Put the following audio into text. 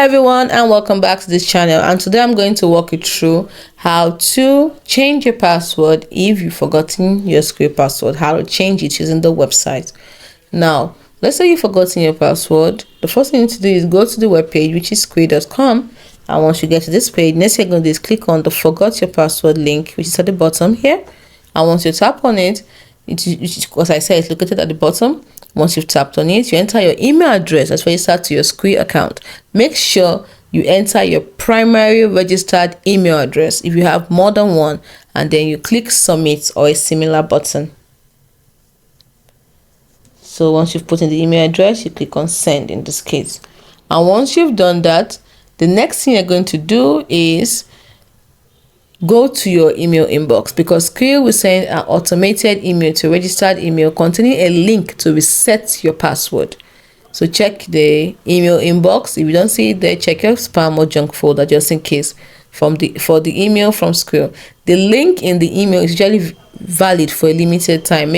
everyone, and welcome back to this channel. And today I'm going to walk you through how to change your password if you've forgotten your Skrill password, how to change it using the website. Now let's say you've forgotten your password. The first thing you need to do is go to the web page, which is skrill.com, and once you get to this page, next thing you're going to do is click on the forgot your password link, which is at the bottom here. And once you tap on it, as I said, it's located at the bottom. Once you've tapped on it, you enter your email address that's registered to your Skrill account. Make sure you enter your primary registered email address if you have more than one, and then you click submit or a similar button. So once you've put in the email address, you click on send in this case. And once you've done that, the next thing you're going to do is go to your email inbox, because Skrill will send an automated email to a registered email containing a link to reset your password. So check the email inbox. If you don't see it there, check your spam or junk folder just in case for the email from Skrill. The link in the email is usually valid for a limited time.